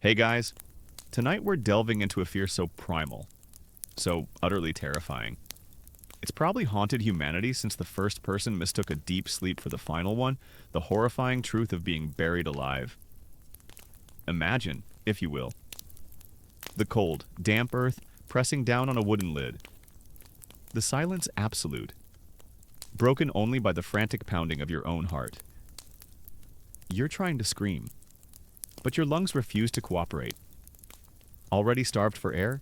Hey guys, tonight we're delving into a fear so primal, so utterly terrifying. It's probably haunted humanity since the first person mistook a deep sleep for the final one, the horrifying truth of being buried alive. Imagine, if you will, the cold, damp earth pressing down on a wooden lid. The silence absolute, broken only by the frantic pounding of your own heart. You're trying to scream, but your lungs refuse to cooperate. Already starved for air?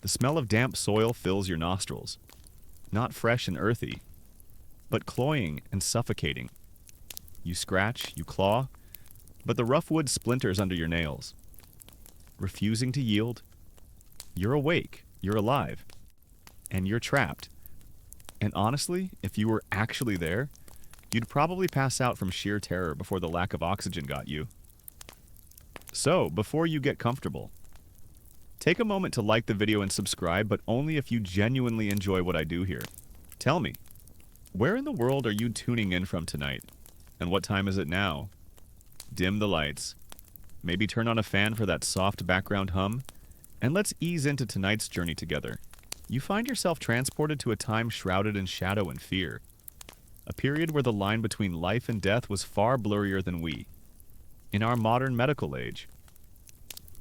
The smell of damp soil fills your nostrils. Not fresh and earthy, but cloying and suffocating. You scratch, you claw, but the rough wood splinters under your nails. Refusing to yield, you're awake, you're alive, and you're trapped. And honestly, if you were actually there, you'd probably pass out from sheer terror before the lack of oxygen got you. So, before you get comfortable, take a moment to like the video and subscribe, but only if you genuinely enjoy what I do here. Tell me, where in the world are you tuning in from tonight? And what time is it now? Dim the lights. Maybe turn on a fan for that soft background hum. And let's ease into tonight's journey together. You find yourself transported to a time shrouded in shadow and fear. A period where the line between life and death was far blurrier than we, in our modern medical age,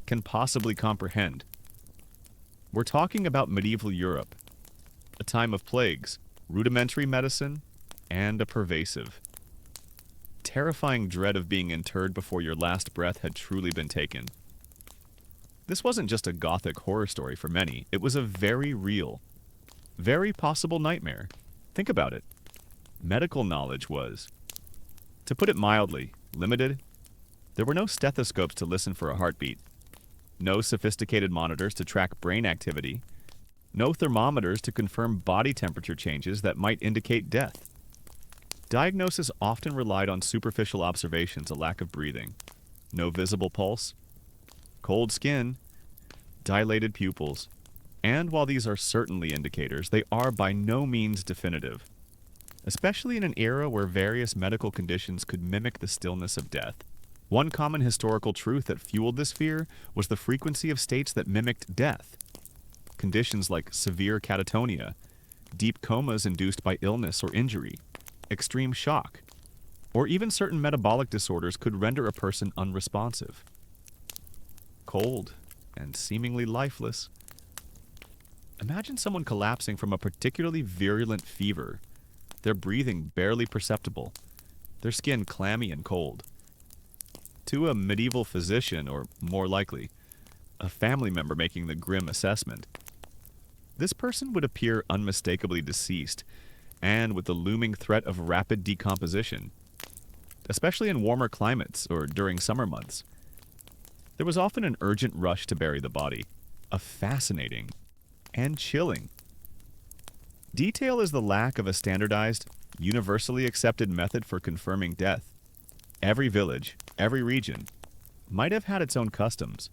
can possibly comprehend. We're talking about medieval Europe, a time of plagues, rudimentary medicine, and a pervasive, terrifying dread of being interred before your last breath had truly been taken. This wasn't just a gothic horror story for many, it was a very real, very possible nightmare. Think about it. Medical knowledge was, to put it mildly, limited. There were no stethoscopes to listen for a heartbeat, no sophisticated monitors to track brain activity, no thermometers to confirm body temperature changes that might indicate death. Diagnosis often relied on superficial observations, a lack of breathing, no visible pulse, cold skin, dilated pupils, and while these are certainly indicators, they are by no means definitive, especially in an era where various medical conditions could mimic the stillness of death. One common historical truth that fueled this fear was the frequency of states that mimicked death. Conditions like severe catatonia, deep comas induced by illness or injury, extreme shock, or even certain metabolic disorders could render a person unresponsive. Cold and seemingly lifeless. Imagine someone collapsing from a particularly virulent fever, their breathing barely perceptible, their skin clammy and cold. To a medieval physician, or more likely, a family member making the grim assessment, this person would appear unmistakably deceased and with the looming threat of rapid decomposition, especially in warmer climates or during summer months. There was often an urgent rush to bury the body, a fascinating and chilling detail is the lack of a standardized, universally accepted method for confirming death. Every village, every region, might have had its own customs,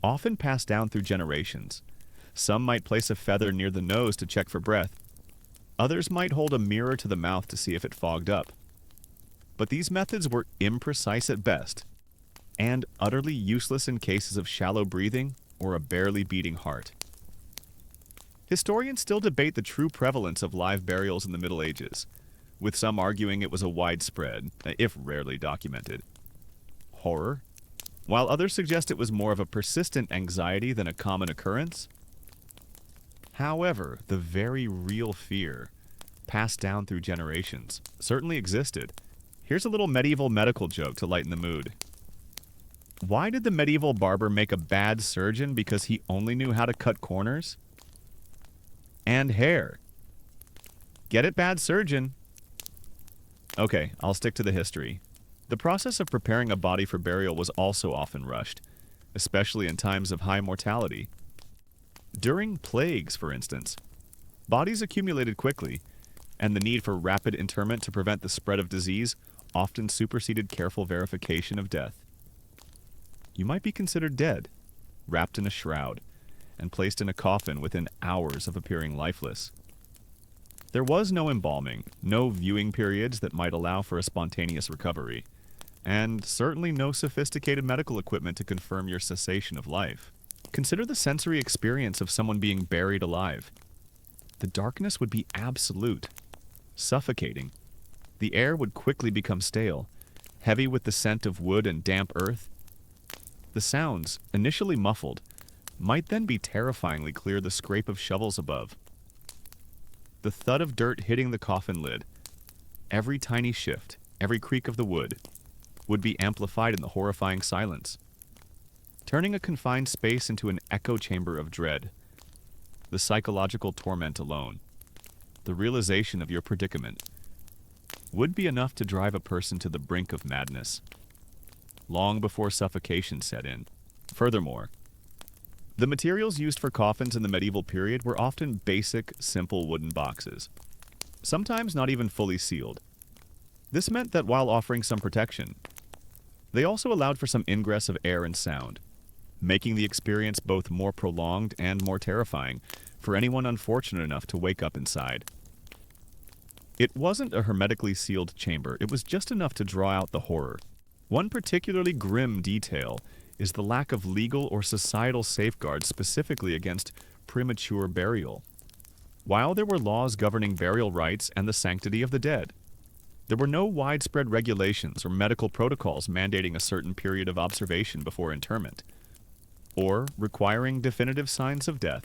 often passed down through generations. Some might place a feather near the nose to check for breath. Others might hold a mirror to the mouth to see if it fogged up. But these methods were imprecise at best, and utterly useless in cases of shallow breathing or a barely beating heart. Historians still debate the true prevalence of live burials in the Middle Ages, with some arguing it was a widespread, if rarely documented, horror, while others suggest it was more of a persistent anxiety than a common occurrence. However, the very real fear, passed down through generations, certainly existed. Here's a little medieval medical joke to lighten the mood. Why did the medieval barber make a bad surgeon because he only knew how to cut corners and hair? Get it, bad surgeon? Okay, I'll stick to the history. The process of preparing a body for burial was also often rushed, especially in times of high mortality. During plagues, for instance, bodies accumulated quickly, and the need for rapid interment to prevent the spread of disease often superseded careful verification of death. You might be considered dead, wrapped in a shroud, and placed in a coffin within hours of appearing lifeless. There was no embalming, no viewing periods that might allow for a spontaneous recovery. and certainly no sophisticated medical equipment to confirm your cessation of life. Consider the sensory experience of someone being buried alive. The darkness would be absolute, suffocating. The air would quickly become stale, heavy with the scent of wood and damp earth. The sounds, initially muffled, might then be terrifyingly clear, the scrape of shovels above, the thud of dirt hitting the coffin lid, every tiny shift, every creak of the wood, would be amplified in the horrifying silence, turning a confined space into an echo chamber of dread. The psychological torment alone, the realization of your predicament, would be enough to drive a person to the brink of madness, long before suffocation set in. Furthermore, the materials used for coffins in the medieval period were often basic, simple wooden boxes, sometimes not even fully sealed. This meant that while offering some protection, they also allowed for some ingress of air and sound, making the experience both more prolonged and more terrifying for anyone unfortunate enough to wake up inside. It wasn't a hermetically sealed chamber, it was just enough to draw out the horror. One particularly grim detail is the lack of legal or societal safeguards specifically against premature burial. While there were laws governing burial rites and the sanctity of the dead, there were no widespread regulations or medical protocols mandating a certain period of observation before interment, or requiring definitive signs of death.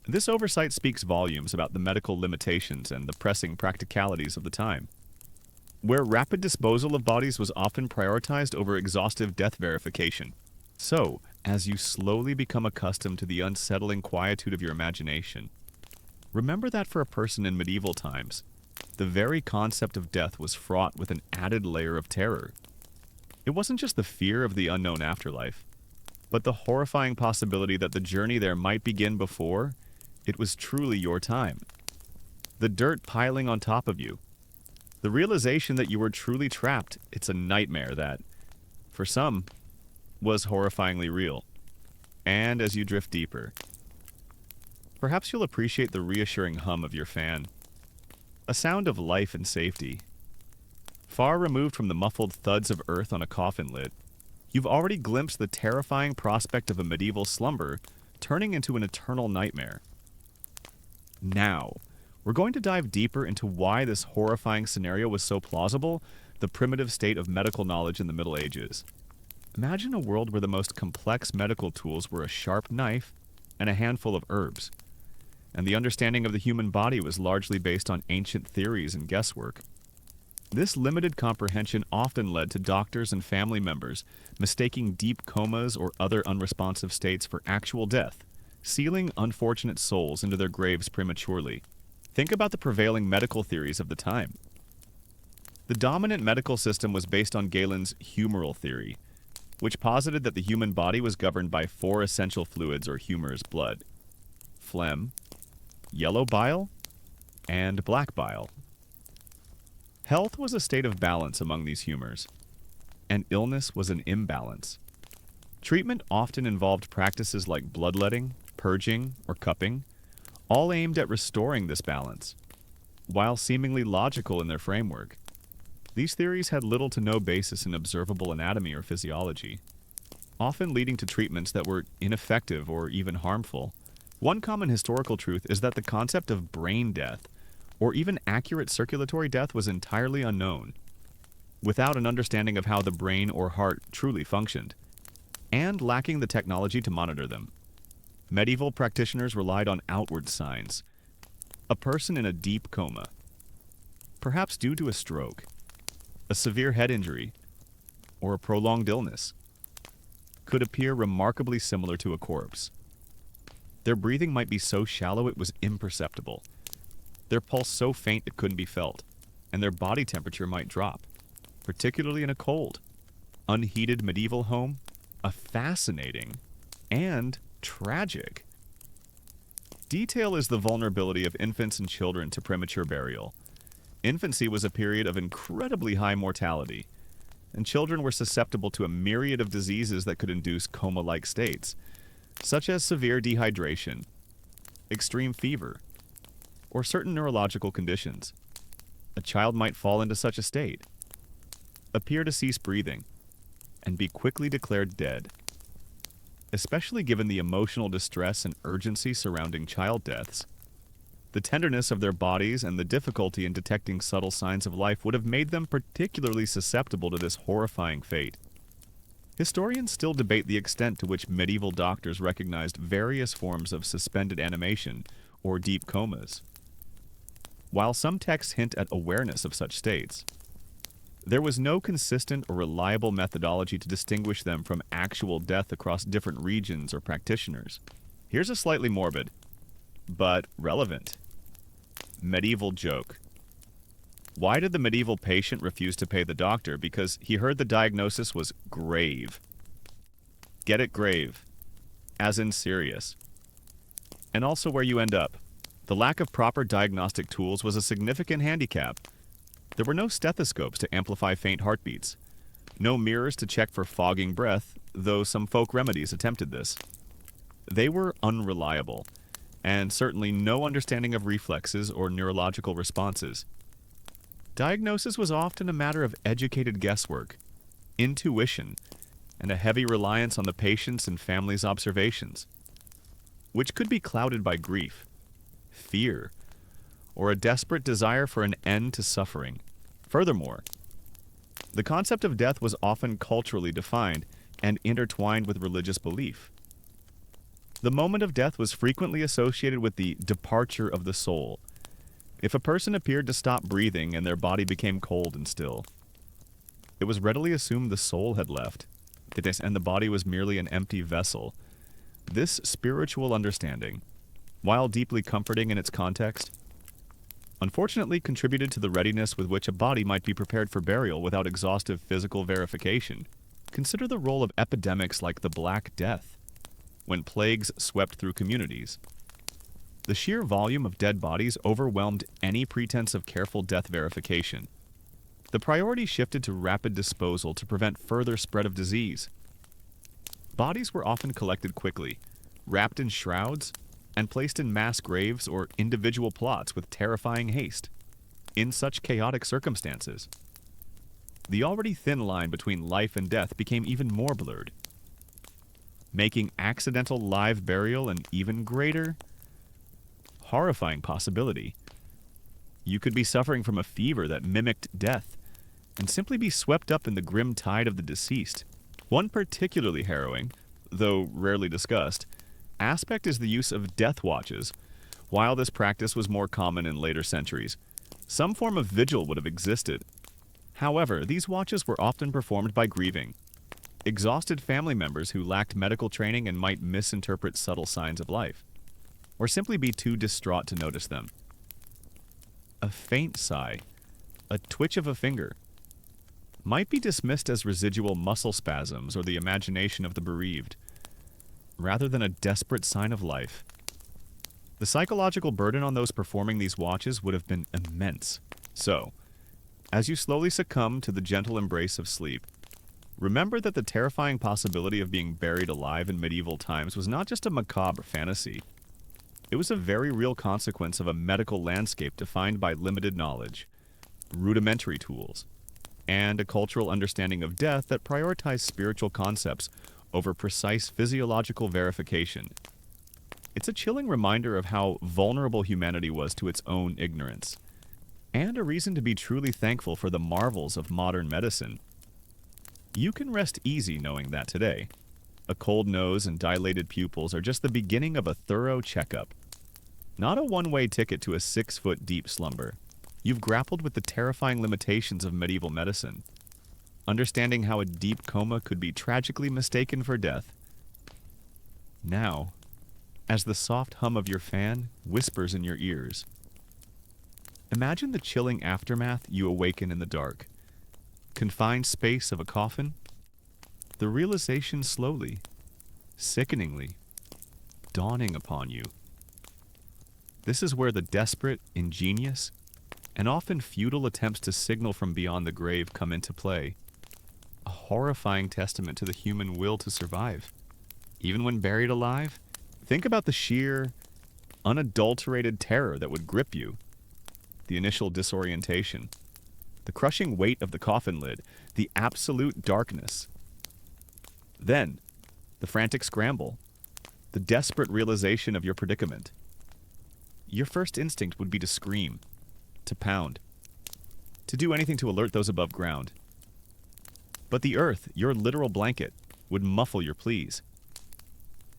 This oversight speaks volumes about the medical limitations and the pressing practicalities of the time, where rapid disposal of bodies was often prioritized over exhaustive death verification. So, as you slowly become accustomed to the unsettling quietude of your imagination, remember that for a person in medieval times, the very concept of death was fraught with an added layer of terror. It wasn't just the fear of the unknown afterlife, but the horrifying possibility that the journey there might begin before it was truly your time. The dirt piling on top of you, the realization that you were truly trapped, it's a nightmare that, for some, was horrifyingly real. And as you drift deeper, perhaps you'll appreciate the reassuring hum of your fan, a sound of life and safety. Far removed from the muffled thuds of earth on a coffin lid, you've already glimpsed the terrifying prospect of a medieval slumber turning into an eternal nightmare. Now, we're going to dive deeper into why this horrifying scenario was so plausible, the primitive state of medical knowledge in the Middle Ages. Imagine a world where the most complex medical tools were a sharp knife and a handful of herbs, and the understanding of the human body was largely based on ancient theories and guesswork. This limited comprehension often led to doctors and family members mistaking deep comas or other unresponsive states for actual death, sealing unfortunate souls into their graves prematurely. Think about the prevailing medical theories of the time. The dominant medical system was based on Galen's humoral theory, which posited that the human body was governed by 4 essential fluids or humors: blood, phlegm, yellow bile, and black bile. Health was a state of balance among these humors, and illness was an imbalance. Treatment often involved practices like bloodletting, purging, or cupping, all aimed at restoring this balance. While seemingly logical in their framework, these theories had little to no basis in observable anatomy or physiology, often leading to treatments that were ineffective or even harmful. One common historical truth is that the concept of brain death, or even accurate circulatory death, was entirely unknown, without an understanding of how the brain or heart truly functioned, and lacking the technology to monitor them. Medieval practitioners relied on outward signs. A person in a deep coma, perhaps due to a stroke, a severe head injury, or a prolonged illness, could appear remarkably similar to a corpse. Their breathing might be so shallow it was imperceptible, their pulse so faint it couldn't be felt, and their body temperature might drop, particularly in a cold, unheated medieval home. A fascinating and tragic detail is the vulnerability of infants and children to premature burial. Infancy was a period of incredibly high mortality, and children were susceptible to a myriad of diseases that could induce coma-like states, such as severe dehydration, extreme fever, or certain neurological conditions. A child might fall into such a state, appear to cease breathing and be quickly declared dead. Especially given the emotional distress and urgency surrounding child deaths, the tenderness of their bodies and the difficulty in detecting subtle signs of life would have made them particularly susceptible to this horrifying fate. Historians still debate the extent to which medieval doctors recognized various forms of suspended animation or deep comas. While some texts hint at awareness of such states, there was no consistent or reliable methodology to distinguish them from actual death across different regions or practitioners. Here's a slightly morbid, but relevant, medieval joke. Why did the medieval patient refuse to pay the doctor? Because he heard the diagnosis was grave. Get it, grave, as in serious. And also where you end up. The lack of proper diagnostic tools was a significant handicap. There were no stethoscopes to amplify faint heartbeats, no mirrors to check for fogging breath, though some folk remedies attempted this. They were unreliable, and certainly no understanding of reflexes or neurological responses. Diagnosis was often a matter of educated guesswork, intuition, and a heavy reliance on the patient's and family's observations, which could be clouded by grief, fear, or a desperate desire for an end to suffering. Furthermore, the concept of death was often culturally defined and intertwined with religious belief. The moment of death was frequently associated with the departure of the soul. If a person appeared to stop breathing and their body became cold and still, it was readily assumed the soul had left, and the body was merely an empty vessel. This spiritual understanding, while deeply comforting in its context, unfortunately contributed to the readiness with which a body might be prepared for burial without exhaustive physical verification. Consider the role of epidemics like the Black Death, when plagues swept through communities. The sheer volume of dead bodies overwhelmed any pretense of careful death verification. The priority shifted to rapid disposal to prevent further spread of disease. Bodies were often collected quickly, wrapped in shrouds, and placed in mass graves or individual plots with terrifying haste. In such chaotic circumstances, the already thin line between life and death became even more blurred, making accidental live burial an even greater, horrifying possibility. You could be suffering from a fever that mimicked death and simply be swept up in the grim tide of the deceased. One particularly harrowing, though rarely discussed, aspect is the use of death watches. While this practice was more common in later centuries, some form of vigil would have existed. However, these watches were often performed by grieving, exhausted family members who lacked medical training and might misinterpret subtle signs of life, or simply be too distraught to notice them. A faint sigh, a twitch of a finger, might be dismissed as residual muscle spasms or the imagination of the bereaved, rather than a desperate sign of life. The psychological burden on those performing these watches would have been immense. So, as you slowly succumb to the gentle embrace of sleep, remember that the terrifying possibility of being buried alive in medieval times was not just a macabre fantasy. It was a very real consequence of a medical landscape defined by limited knowledge, rudimentary tools, and a cultural understanding of death that prioritized spiritual concepts over precise physiological verification. It's a chilling reminder of how vulnerable humanity was to its own ignorance, and a reason to be truly thankful for the marvels of modern medicine. You can rest easy knowing that today, a cold nose and dilated pupils are just the beginning of a thorough checkup. Not a one-way ticket to a 6-foot deep slumber. You've grappled with the terrifying limitations of medieval medicine, understanding how a deep coma could be tragically mistaken for death. Now, as the soft hum of your fan whispers in your ears, imagine the chilling aftermath you awaken in the dark. Confined space of a coffin, the realization slowly, sickeningly, dawning upon you. This is where the desperate, ingenious, and often futile attempts to signal from beyond the grave come into play. A horrifying testament to the human will to survive. Even when buried alive, think about the sheer, unadulterated terror that would grip you. The initial disorientation, the crushing weight of the coffin lid, the absolute darkness. Then, the frantic scramble, the desperate realization of your predicament. Your first instinct would be to scream, to pound, to do anything to alert those above ground. But the earth, your literal blanket, would muffle your pleas,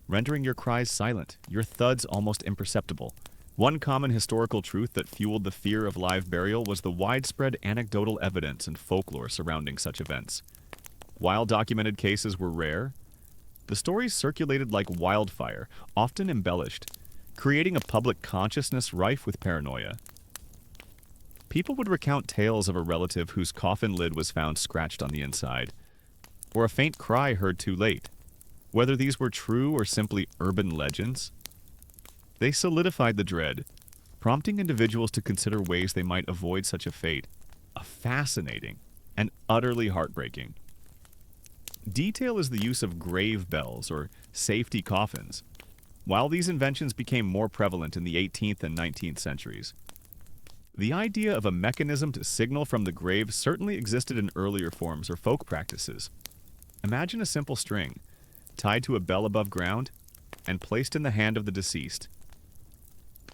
rendering your cries silent, your thuds almost imperceptible. One common historical truth that fueled the fear of live burial was the widespread anecdotal evidence and folklore surrounding such events. While documented cases were rare, the stories circulated like wildfire, often embellished, creating a public consciousness rife with paranoia. People would recount tales of a relative whose coffin lid was found scratched on the inside, or a faint cry heard too late. Whether these were true or simply urban legends, they solidified the dread, prompting individuals to consider ways they might avoid such a fate. A fascinating and utterly heartbreaking detail is the use of grave bells or safety coffins. While these inventions became more prevalent in the 18th and 19th centuries, the idea of a mechanism to signal from the grave certainly existed in earlier forms or folk practices. Imagine a simple string, tied to a bell above ground, and placed in the hand of the deceased.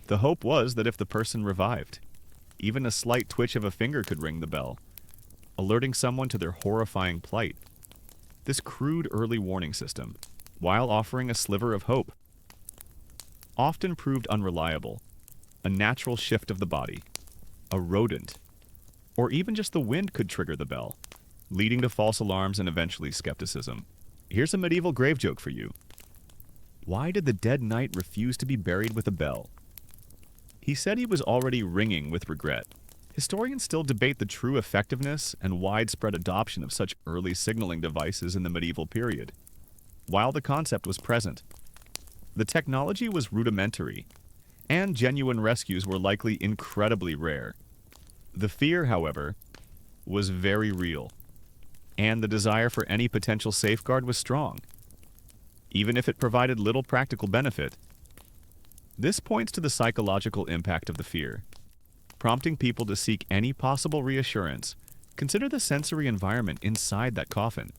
The hope was that if the person revived, even a slight twitch of a finger could ring the bell, alerting someone to their horrifying plight. This crude early warning system, while offering a sliver of hope, often proved unreliable. A natural shift of the body, a rodent, or even just the wind could trigger the bell, leading to false alarms and eventually skepticism. Here's a medieval grave joke for you. Why did the dead knight refuse to be buried with a bell? He said he was already ringing with regret. Historians still debate the true effectiveness and widespread adoption of such early signaling devices in the medieval period. While the concept was present, the technology was rudimentary, and genuine rescues were likely incredibly rare. The fear, however, was very real, and the desire for any potential safeguard was strong, even if it provided little practical benefit. This points to the psychological impact of the fear, prompting people to seek any possible reassurance. Consider the sensory environment inside that coffin.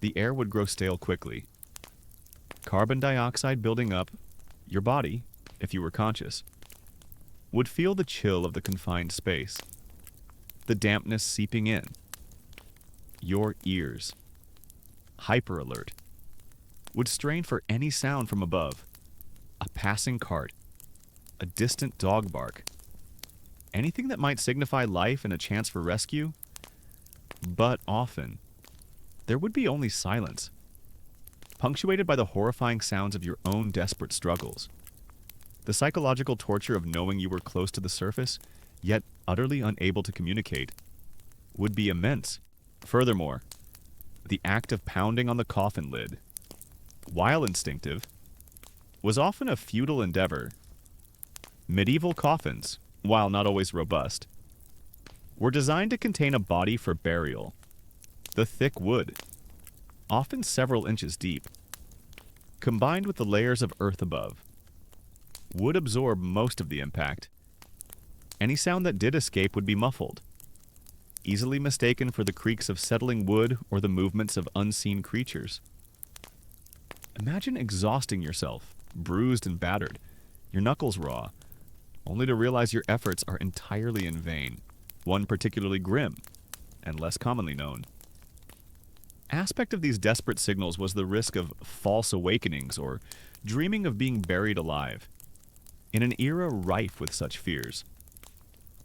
The air would grow stale quickly, carbon dioxide building up. Your body, if you were conscious, would feel the chill of the confined space, the dampness seeping in. Your ears, hyper alert, would strain for any sound from above. A passing cart, a distant dog bark, anything that might signify life and a chance for rescue. But often, there would be only silence, punctuated by the horrifying sounds of your own desperate struggles. The psychological torture of knowing you were close to the surface, yet utterly unable to communicate, would be immense. Furthermore, the act of pounding on the coffin lid, while instinctive, was often a futile endeavor. Medieval coffins, while not always robust, were designed to contain a body for burial. The thick wood, often several inches deep, combined with the layers of earth above, would absorb most of the impact. Any sound that did escape would be muffled, easily mistaken for the creaks of settling wood or the movements of unseen creatures. Imagine exhausting yourself, bruised and battered, your knuckles raw, only to realize your efforts are entirely in vain. One particularly grim, and less commonly known aspect of these desperate signals was the risk of false awakenings or dreaming of being buried alive. In an era rife with such fears,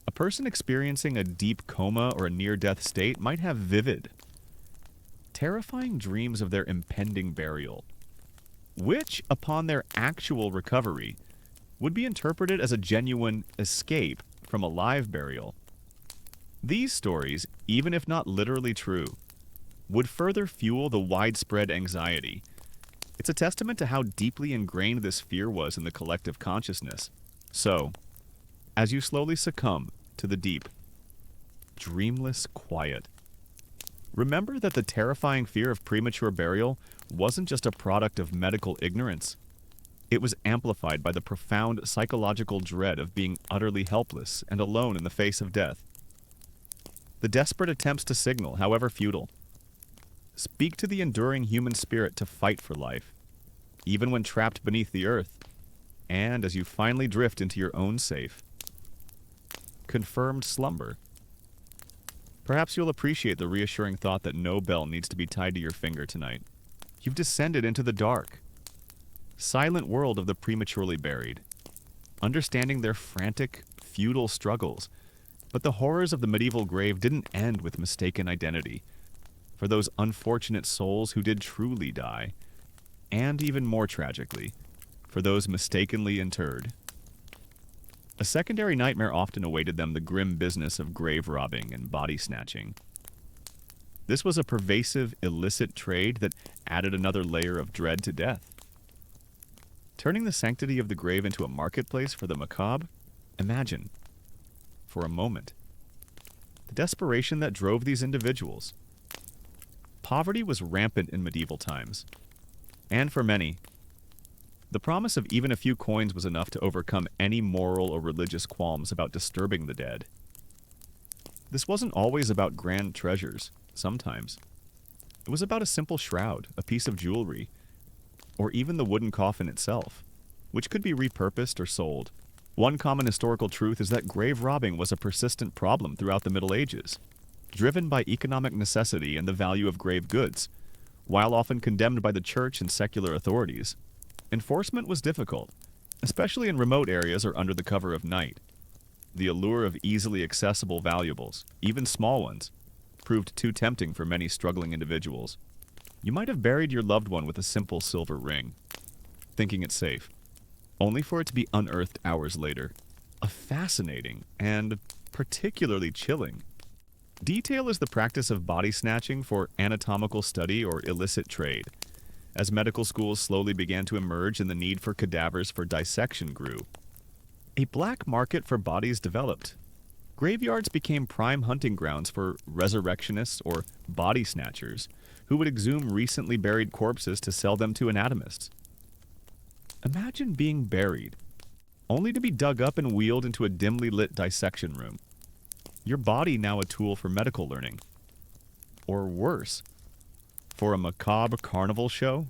a person experiencing a deep coma or a near-death state might have vivid, terrifying dreams of their impending burial, which, upon their actual recovery, would be interpreted as a genuine escape from a live burial. These stories, even if not literally true, would further fuel the widespread anxiety. It's a testament to how deeply ingrained this fear was in the collective consciousness. So, as you slowly succumb to the deep, dreamless quiet, remember that the terrifying fear of premature burial wasn't just a product of medical ignorance. It was amplified by the profound psychological dread of being utterly helpless and alone in the face of death. The desperate attempts to signal, however futile, speak to the enduring human spirit to fight for life, even when trapped beneath the earth, and as you finally drift into your own safe, confirmed slumber. Perhaps you'll appreciate the reassuring thought that no bell needs to be tied to your finger tonight. You've descended into the dark, silent world of the prematurely buried, understanding their frantic, futile struggles. But the horrors of the medieval grave didn't end with mistaken identity. For those unfortunate souls who did truly die, and even more tragically, for those mistakenly interred. A secondary nightmare often awaited them: the grim business of grave robbing and body snatching. This was a pervasive, illicit trade that added another layer of dread to death. Turning the sanctity of the grave into a marketplace for the macabre? Imagine, for a moment, the desperation that drove these individuals. Poverty was rampant in medieval times, and for many, the promise of even a few coins was enough to overcome any moral or religious qualms about disturbing the dead. This wasn't always about grand treasures. Sometimes it was about a simple shroud, a piece of jewelry, or even the wooden coffin itself, which could be repurposed or sold. One common historical truth is that grave robbing was a persistent problem throughout the Middle Ages, driven by economic necessity and the value of grave goods. While often condemned by the church and secular authorities, enforcement was difficult, especially in remote areas or under the cover of night. The allure of easily accessible valuables, even small ones, proved too tempting for many struggling individuals. You might have buried your loved one with a simple silver ring, thinking it safe, only for it to be unearthed hours later. A fascinating and particularly chilling detail is the practice of body snatching for anatomical study or illicit trade. As medical schools slowly began to emerge and the need for cadavers for dissection grew, a black market for bodies developed. Graveyards became prime hunting grounds for resurrectionists or body snatchers who would exhume recently buried corpses to sell them to anatomists. Imagine being buried, only to be dug up and wheeled into a dimly lit dissection room. Your body now a tool for medical learning. Or worse, for a macabre carnival show?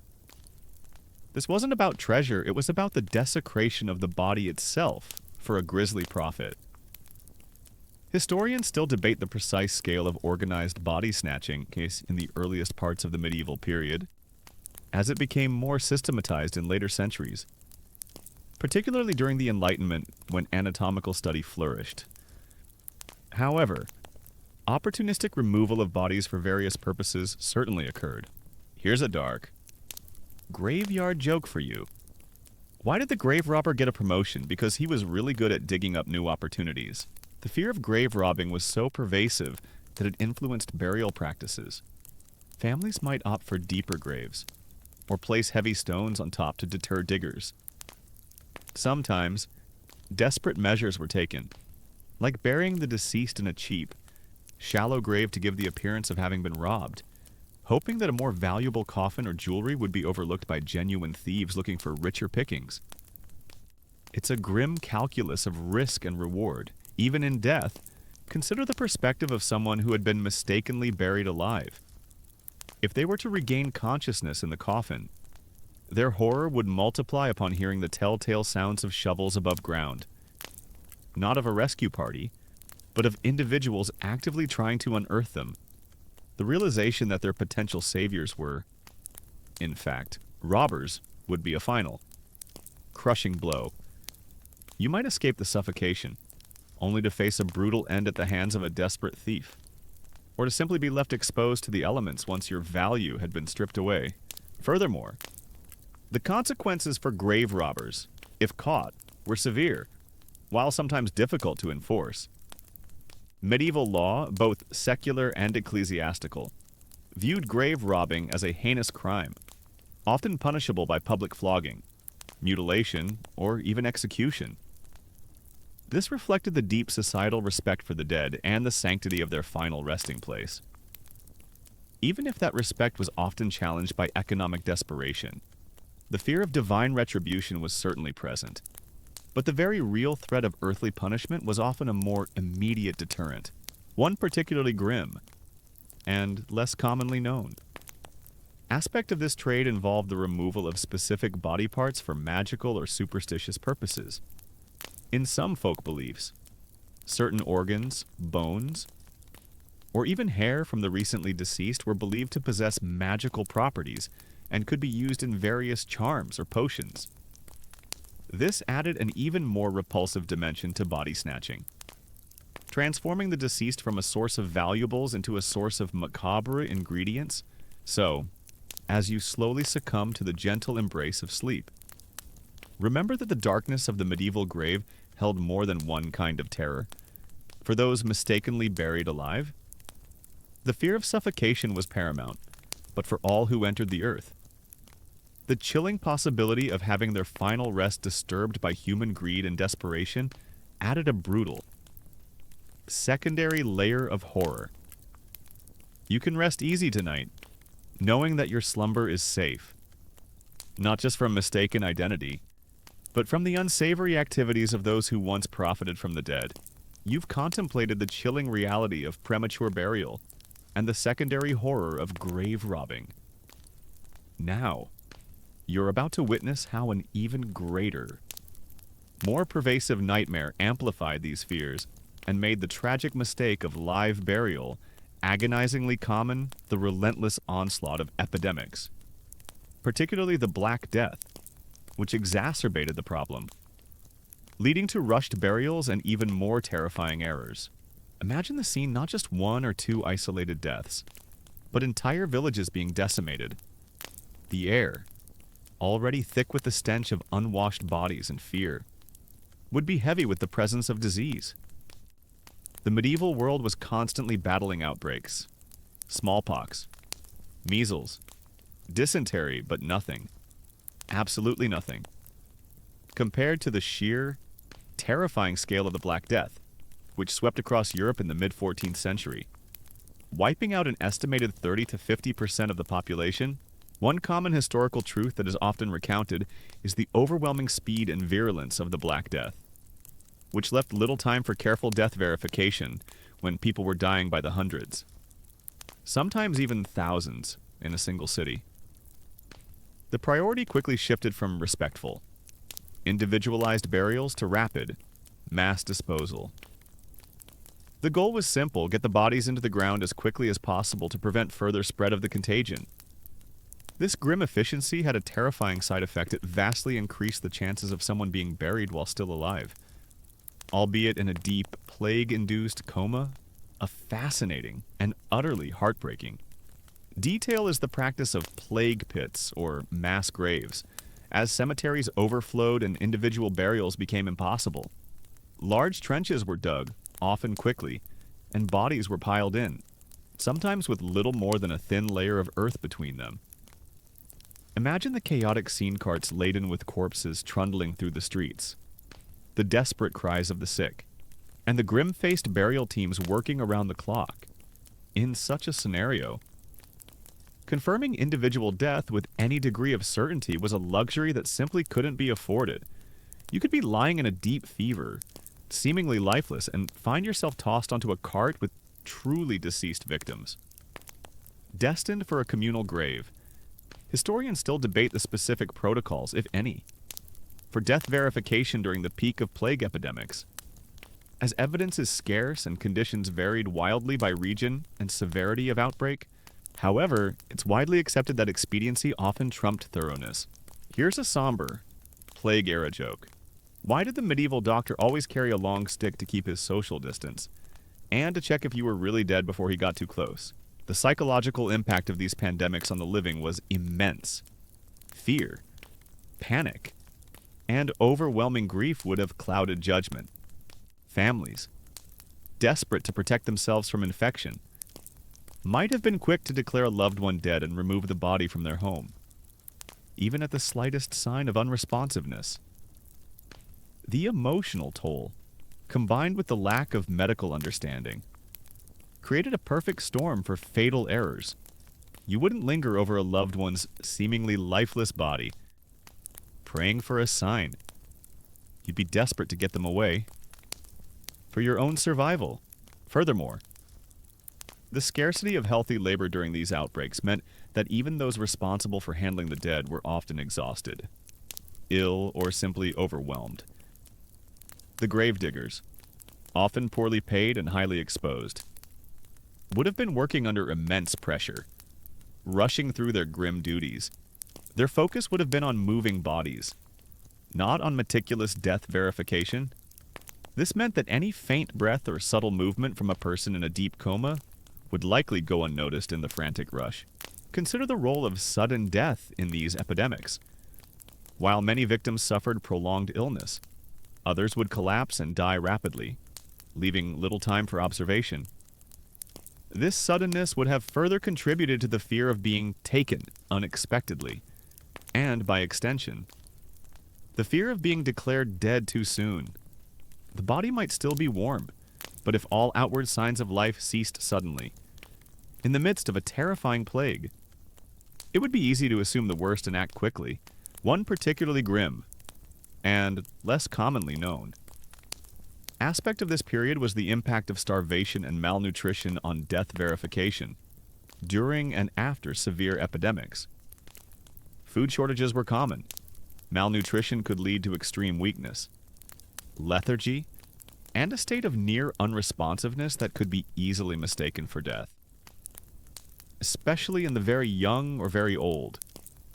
This wasn't about treasure, it was about the desecration of the body itself for a grisly profit. Historians still debate the precise scale of organized body snatching case in the earliest parts of the medieval period, as it became more systematized in later centuries, particularly during the Enlightenment when anatomical study flourished. However, opportunistic removal of bodies for various purposes certainly occurred. Here's a dark graveyard joke for you. Why did the grave robber get a promotion? Because he was really good at digging up new opportunities. The fear of grave robbing was so pervasive that it influenced burial practices. Families might opt for deeper graves, or place heavy stones on top to deter diggers. Sometimes, desperate measures were taken, like burying the deceased in a cheap, shallow grave to give the appearance of having been robbed, hoping that a more valuable coffin or jewelry would be overlooked by genuine thieves looking for richer pickings. It's a grim calculus of risk and reward. Even in death, consider the perspective of someone who had been mistakenly buried alive. If they were to regain consciousness in the coffin, their horror would multiply upon hearing the telltale sounds of shovels above ground. Not of a rescue party, but of individuals actively trying to unearth them. The realization that their potential saviors were, in fact, robbers would be a final, crushing blow. You might escape the suffocation, only to face a brutal end at the hands of a desperate thief, or to simply be left exposed to the elements once your value had been stripped away. Furthermore, the consequences for grave robbers, if caught, were severe, while sometimes difficult to enforce. Medieval law, both secular and ecclesiastical, viewed grave robbing as a heinous crime, often punishable by public flogging, mutilation, or even execution. This reflected the deep societal respect for the dead and the sanctity of their final resting place. Even if that respect was often challenged by economic desperation, the fear of divine retribution was certainly present. But the very real threat of earthly punishment was often a more immediate deterrent. one particularly grim and less commonly known. Aspect of this trade involved the removal of specific body parts for magical or superstitious purposes. In some folk beliefs, certain organs, bones, or even hair from the recently deceased were believed to possess magical properties and could be used in various charms or potions. This added an even more repulsive dimension to body snatching, transforming the deceased from a source of valuables into a source of macabre ingredients. So, as you slowly succumb to the gentle embrace of sleep, remember that the darkness of the medieval grave held more than one kind of terror. For those mistakenly buried alive, the fear of suffocation was paramount, but for all who entered the earth, the chilling possibility of having their final rest disturbed by human greed and desperation added a brutal, secondary layer of horror. You can rest easy tonight, knowing that your slumber is safe, not just from mistaken identity, but from the unsavory activities of those who once profited from the dead. You've contemplated the chilling reality of premature burial and the secondary horror of grave robbing. Now, you're about to witness how an even greater, more pervasive nightmare amplified these fears and made the tragic mistake of live burial agonizingly common, the relentless onslaught of epidemics, particularly the Black Death, which exacerbated the problem, leading to rushed burials and even more terrifying errors. Imagine the scene: not just one or two isolated deaths, but entire villages being decimated. The air, already thick with the stench of unwashed bodies and fear, would be heavy with the presence of disease. The medieval world was constantly battling outbreaks: smallpox, measles, dysentery, but nothing, absolutely nothing, compared to the sheer, terrifying scale of the Black Death, which swept across Europe in the mid-14th century, wiping out an estimated 30 to 50% of the population. One common historical truth that is often recounted is the overwhelming speed and virulence of the Black Death, which left little time for careful death verification when people were dying by the hundreds, sometimes even thousands, in a single city. The priority quickly shifted from respectful, individualized burials to rapid, mass disposal. The goal was simple: get the bodies into the ground as quickly as possible to prevent further spread of the contagion. This grim efficiency had a terrifying side effect: it vastly increased the chances of someone being buried while still alive, albeit in a deep, plague-induced coma. A fascinating and utterly heartbreaking detail is the practice of plague pits, or mass graves, as cemeteries overflowed and individual burials became impossible. Large trenches were dug, often quickly, and bodies were piled in, sometimes with little more than a thin layer of earth between them. Imagine the chaotic scene carts laden with corpses trundling through the streets, the desperate cries of the sick, and the grim-faced burial teams working around the clock. In such a scenario, confirming individual death with any degree of certainty was a luxury that simply couldn't be afforded. You could be lying in a deep fever, seemingly lifeless, and find yourself tossed onto a cart with truly deceased victims, destined for a communal grave. Historians still debate the specific protocols, if any, for death verification during the peak of plague epidemics, as evidence is scarce and conditions varied wildly by region and severity of outbreak. However, it's widely accepted that expediency often trumped thoroughness. Here's a somber, plague-era joke. Why did the medieval doctor always carry a long stick to keep his social distance, and to check if you were really dead before he got too close? The psychological impact of these pandemics on the living was immense. Fear, panic, and overwhelming grief would have clouded judgment. Families, desperate to protect themselves from infection, might have been quick to declare a loved one dead and remove the body from their home, even at the slightest sign of unresponsiveness. The emotional toll, combined with the lack of medical understanding, created a perfect storm for fatal errors. You wouldn't linger over a loved one's seemingly lifeless body, praying for a sign. You'd be desperate to get them away, for your own survival. Furthermore, The scarcity of healthy labor during these outbreaks meant that even those responsible for handling the dead were often exhausted, ill, or simply overwhelmed. The gravediggers, often poorly paid and highly exposed, would have been working under immense pressure, rushing through their grim duties. Their focus would have been on moving bodies, not on meticulous death verification. This meant that any faint breath or subtle movement from a person in a deep coma would likely go unnoticed in the frantic rush. Consider the role of sudden death in these epidemics. While many victims suffered prolonged illness, others would collapse and die rapidly, leaving little time for observation. This suddenness would have further contributed to the fear of being taken unexpectedly, and, by extension, the fear of being declared dead too soon. The body might still be warm, but if all outward signs of life ceased suddenly, in the midst of a terrifying plague, it would be easy to assume the worst and act quickly. One particularly grim, and less commonly known aspect of this period was the impact of starvation and malnutrition on death verification during and after severe epidemics. Food shortages were common. Malnutrition could lead to extreme weakness, lethargy, and a state of near unresponsiveness that could be easily mistaken for death. Especially in the very young or very old,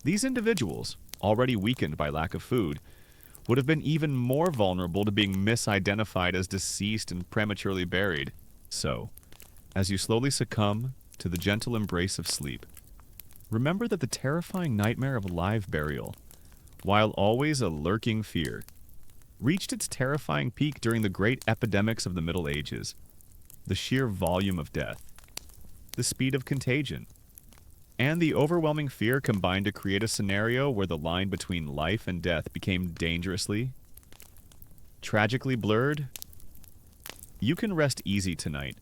these individuals, already weakened by lack of food, would have been even more vulnerable to being misidentified as deceased and prematurely buried. So, as you slowly succumb to the gentle embrace of sleep, remember that the terrifying nightmare of live burial, while always a lurking fear, reached its terrifying peak during the great epidemics of the Middle Ages. The sheer volume of death, the speed of contagion, and the overwhelming fear combined to create a scenario where the line between life and death became dangerously, tragically blurred. You can rest easy tonight,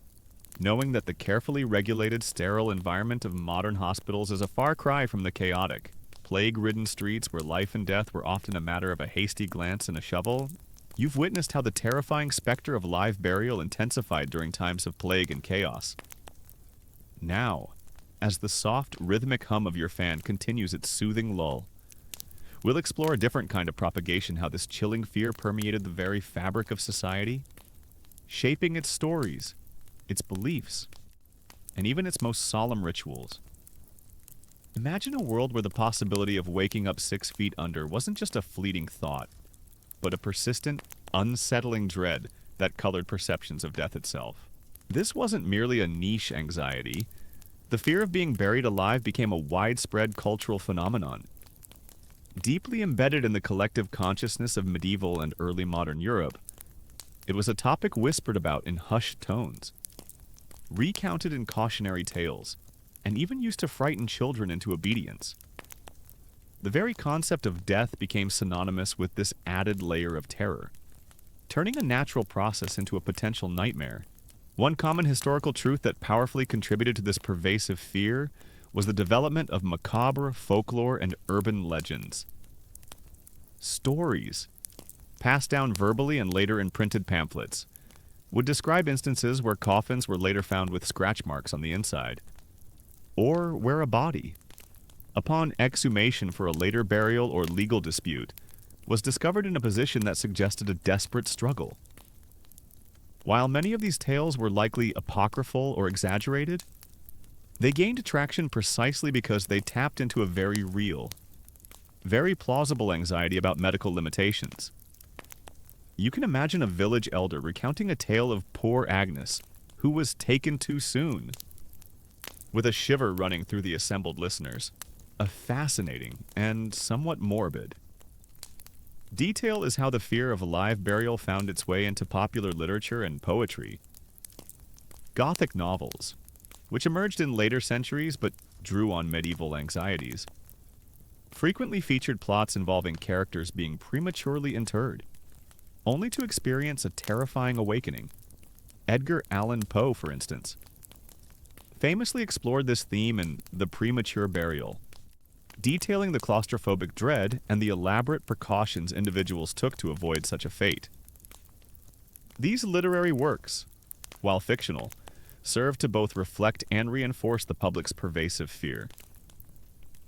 knowing that the carefully regulated, sterile environment of modern hospitals is a far cry from the chaotic, plague-ridden streets where life and death were often a matter of a hasty glance and a shovel. You've witnessed how the terrifying specter of live burial intensified during times of plague and chaos. Now, as the soft, rhythmic hum of your fan continues its soothing lull, we'll explore a different kind of propagation, how this chilling fear permeated the very fabric of society, shaping its stories, its beliefs, and even its most solemn rituals. Imagine a world where the possibility of waking up 6 feet under wasn't just a fleeting thought, but a persistent, unsettling dread that colored perceptions of death itself. This wasn't merely a niche anxiety. The fear of being buried alive became a widespread cultural phenomenon. Deeply embedded in the collective consciousness of medieval and early modern Europe, it was a topic whispered about in hushed tones, recounted in cautionary tales, and even used to frighten children into obedience. The very concept of death became synonymous with this added layer of terror, turning a natural process into a potential nightmare. One common historical truth that powerfully contributed to this pervasive fear was the development of macabre folklore and urban legends. Stories, passed down verbally and later in printed pamphlets, would describe instances where coffins were later found with scratch marks on the inside, or where a body, upon exhumation for a later burial or legal dispute, was discovered in a position that suggested a desperate struggle. While many of these tales were likely apocryphal or exaggerated, they gained traction precisely because they tapped into a very real, very plausible anxiety about medical limitations. You can imagine a village elder recounting a tale of poor Agnes, who was taken too soon, with a shiver running through the assembled listeners. A fascinating and somewhat morbid detail is how the fear of live burial found its way into popular literature and poetry. Gothic novels, which emerged in later centuries but drew on medieval anxieties, frequently featured plots involving characters being prematurely interred, only to experience a terrifying awakening. Edgar Allan Poe, for instance, famously explored this theme in The Premature Burial, detailing the claustrophobic dread and the elaborate precautions individuals took to avoid such a fate. These literary works, while fictional, served to both reflect and reinforce the public's pervasive fear,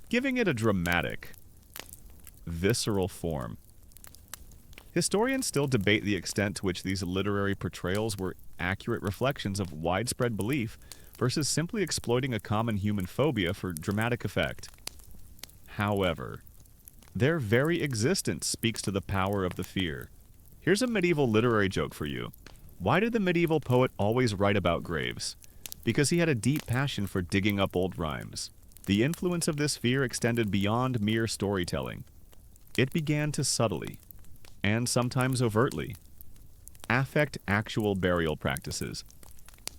giving it a dramatic, visceral form. Historians still debate the extent to which these literary portrayals were accurate reflections of widespread belief versus simply exploiting a common human phobia for dramatic effect. However, their very existence speaks to the power of the fear. Here's a medieval literary joke for you. Why did the medieval poet always write about graves? Because he had a deep passion for digging up old rhymes. The influence of this fear extended beyond mere storytelling. It began to subtly, and sometimes overtly, affect actual burial practices.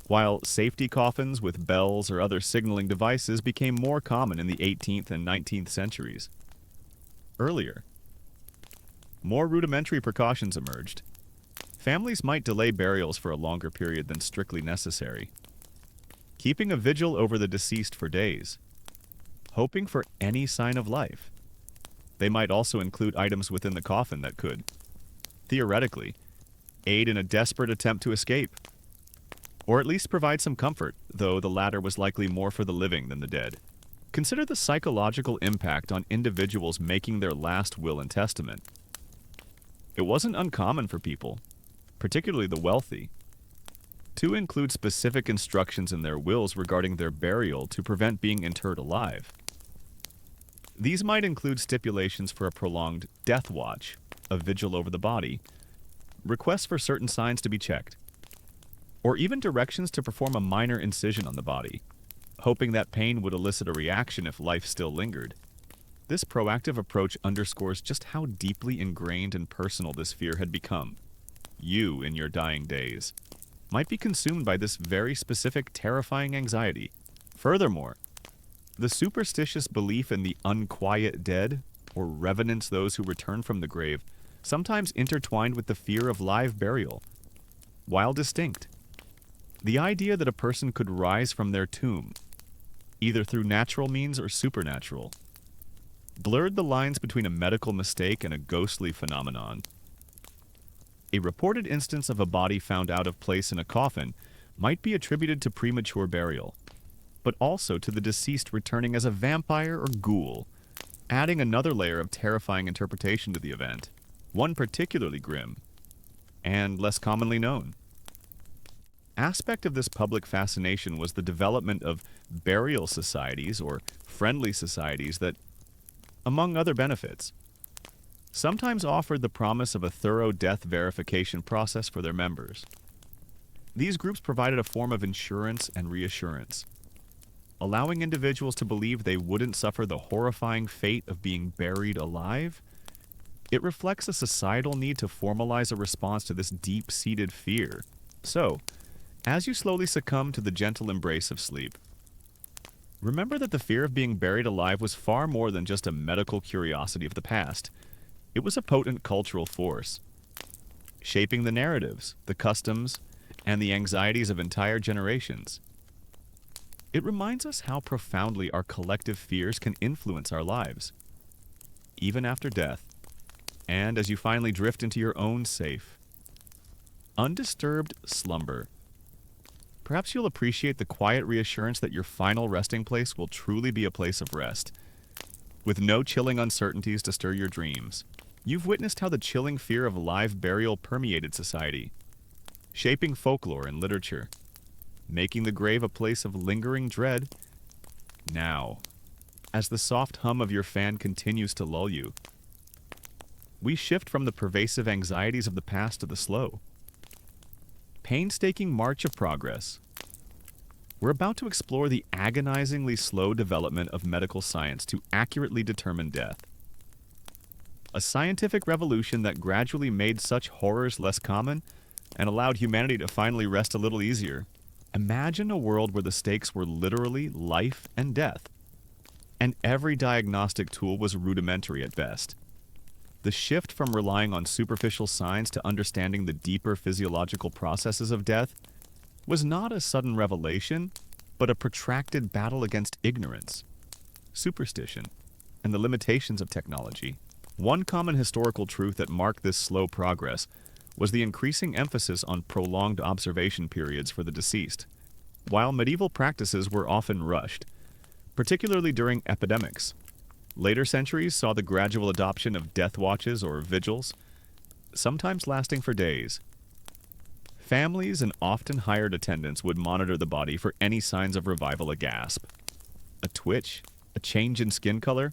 While safety coffins with bells or other signaling devices became more common in the 18th and 19th centuries. Earlier, more rudimentary precautions emerged. Families might delay burials for a longer period than strictly necessary, keeping a vigil over the deceased for days, hoping for any sign of life. They might also include items within the coffin that could, theoretically, aid in a desperate attempt to escape, or at least provide some comfort, though the latter was likely more for the living than the dead. Consider the psychological impact on individuals making their last will and testament. It wasn't uncommon for people, particularly the wealthy, to include specific instructions in their wills regarding their burial to prevent being interred alive. These might include stipulations for a prolonged death watch, a vigil over the body, requests for certain signs to be checked, or even directions to perform a minor incision on the body, hoping that pain would elicit a reaction if life still lingered. This proactive approach underscores just how deeply ingrained and personal this fear had become. You, in your dying days, might be consumed by this very specific, terrifying anxiety. Furthermore, the superstitious belief in the unquiet dead, or revenants those who return from the grave, sometimes intertwined with the fear of live burial. While distinct, the idea that a person could rise from their tomb, either through natural means or supernatural, blurred the lines between a medical mistake and a ghostly phenomenon. A reported instance of a body found out of place in a coffin might be attributed to premature burial, but also to the deceased returning as a vampire or ghoul, adding another layer of terrifying interpretation to the event, one particularly grim and less commonly known. Aspect of this public fascination was the development of burial societies or friendly societies that, among other benefits, sometimes offered the promise of a thorough death verification process for their members. These groups provided a form of insurance and reassurance, allowing individuals to believe they wouldn't suffer the horrifying fate of being buried alive. It reflects a societal need to formalize a response to this deep-seated fear. So, as you slowly succumb to the gentle embrace of sleep, remember that the fear of being buried alive was far more than just a medical curiosity of the past. It was a potent cultural force, shaping the narratives, the customs, and the anxieties of entire generations. It reminds us how profoundly our collective fears can influence our lives, even after death, and as you finally drift into your own safe, undisturbed slumber. Perhaps you'll appreciate the quiet reassurance that your final resting place will truly be a place of rest, with no chilling uncertainties to stir your dreams. You've witnessed how the chilling fear of live burial permeated society, shaping folklore and literature, making the grave a place of lingering dread. Now, as the soft hum of your fan continues to lull you, we shift from the pervasive anxieties of the past to the slow, painstaking march of progress. We're about to explore the agonizingly slow development of medical science to accurately determine death. A scientific revolution that gradually made such horrors less common and allowed humanity to finally rest a little easier. Imagine a world where the stakes were literally life and death, and every diagnostic tool was rudimentary at best. The shift from relying on superficial signs to understanding the deeper physiological processes of death was not a sudden revelation, but a protracted battle against ignorance, superstition, and the limitations of technology. One common historical truth that marked this slow progress was the increasing emphasis on prolonged observation periods for the deceased. while medieval practices were often rushed, particularly during epidemics. Later centuries saw the gradual adoption of death watches or vigils, sometimes lasting for days. Families and often hired attendants would monitor the body for any signs of revival: a gasp, a twitch, a change in skin color,